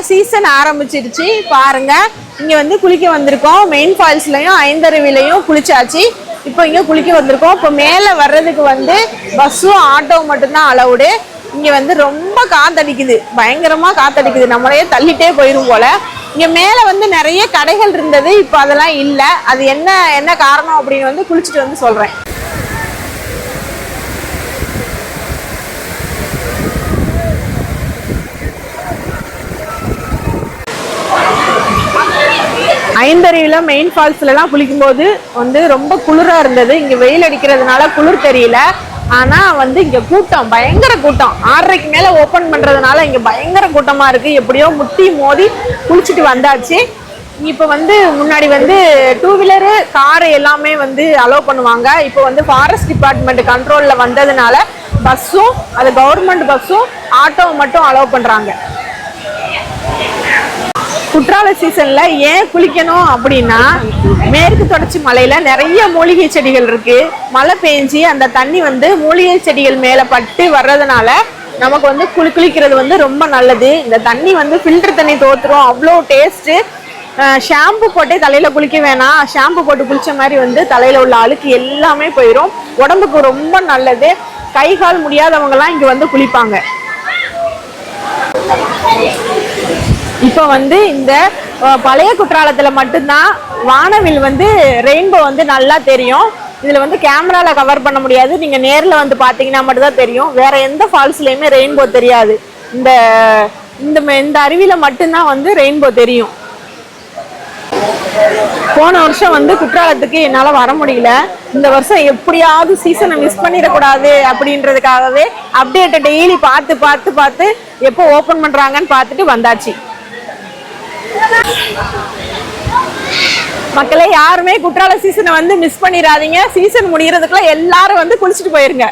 Season ஆரம்பிச்சிருச்சு பாருங்க. இங்க வந்து குளிக்க வந்திருக்கோம். மெயின் ஃபால்ஸ்லயும் ஐந்தருவிலையும் குளிச்சாச்சு. இப்போ இங்க குளிக்க வந்திருக்கோம். இப்போ மேல வர்றதுக்கு வந்து பஸ்ஸும் ஆட்டோ மட்டும்தான் அலவுடு. இங்க வந்து ரொம்ப காத்தடிக்குது, பயங்கரமா காத்தடிக்குது, நம்மளையே தள்ளிட்டே போயிரும் போல. இங்க மேல வந்து நிறைய கடைகள் இருந்தது, இப்போ அதெல்லாம் இல்லை. அது என்ன காரணம் அப்படின்னு வந்து குளிச்சுட்டு வந்து சொல்றேன். ஐந்தருவில மெயின் ஃபால்ஸ்லாம் குளிக்கும்போது வந்து ரொம்ப குளிரா இருந்தது. இங்க வெயில் அடிக்கிறதுனால குளிர் தெரியல. ஆனா வந்து இங்க கூட்டம், பயங்கர கூட்டம். 6:30க்கு மேல ஓபன் பண்றதுனால இங்க பயங்கர கூட்டமா இருக்கு. எப்படியோ முட்டி மோதி குளிச்சுட்டு வந்தாச்சு. இப்போ வந்து முன்னாடி வந்து 2 வீலரு காரு எல்லாமே வந்து அலோவ் பண்ணுவாங்க. இப்போ வந்து ஃபாரஸ்ட் டிபார்ட்மெண்ட் கண்ட்ரோல்ல வந்ததுனால பஸ்ஸும், அது கவர்மெண்ட் பஸ்ஸும் ஆட்டோவை மட்டும் அலோவ் பண்றாங்க. குற்றால சீசன்ல ஏன் குளிக்கணும் அப்படின்னா, மேற்கு தொடர்ச்சி மலையில நிறைய மூலிகை செடிகள் இருக்கு. மழை பெஞ்சி அந்த தண்ணி வந்து மூலிகை செடிகள் மேல பட்டு வர்றதுனால நமக்கு வந்து குளிக்கிறது வந்து ரொம்ப நல்லது. இந்த தண்ணி வந்து ஃபில்டர் தண்ணி தோத்துரும், அவ்வளோ டேஸ்ட்டு. ஷாம்பு போட்டே தலையில குளிக்க வேணாம். ஷாம்பு போட்டு குளிச்ச மாதிரி வந்து தலையில உள்ள அழுக்கு எல்லாமே போயிடும். உடம்புக்கு ரொம்ப நல்லது. கை கால் முடியாதவங்கலாம் இங்க வந்து குளிப்பாங்க. இப்போ வந்து இந்த பழைய குற்றாலத்துல மட்டும்தான் வானவில் வந்து ரெயின்போ வந்து நல்லா தெரியும். இதுல வந்து கேமரால கவர் பண்ண முடியாது. நீங்க நேர்ல வந்து பாத்தீங்கன்னா மட்டும் தான் தெரியும். வேற எந்த ஃபால்ஸ்லயுமே ரெயின்போ தெரியாது. இந்த அருவியில மட்டும்தான் வந்து ரெயின்போ தெரியும். போன வருஷம் வந்து குற்றாலத்துக்கு என்னால வர முடியல. இந்த வருஷம் எப்படியாவது சீசனை மிஸ் பண்ணிடக்கூடாது அப்படின்றதுக்காகவே அப்டேட்டை டெய்லி பார்த்து எப்போ ஓபன் பண்றாங்கன்னு பார்த்துட்டு வந்தாச்சு. மக்களே, யாருமே குற்றால சீசனை வந்து மிஸ் பண்ணிடாதீங்க. சீசன் முடியறதுக்குள்ள எல்லாரும் வந்து குளிச்சுட்டு போயிருங்க.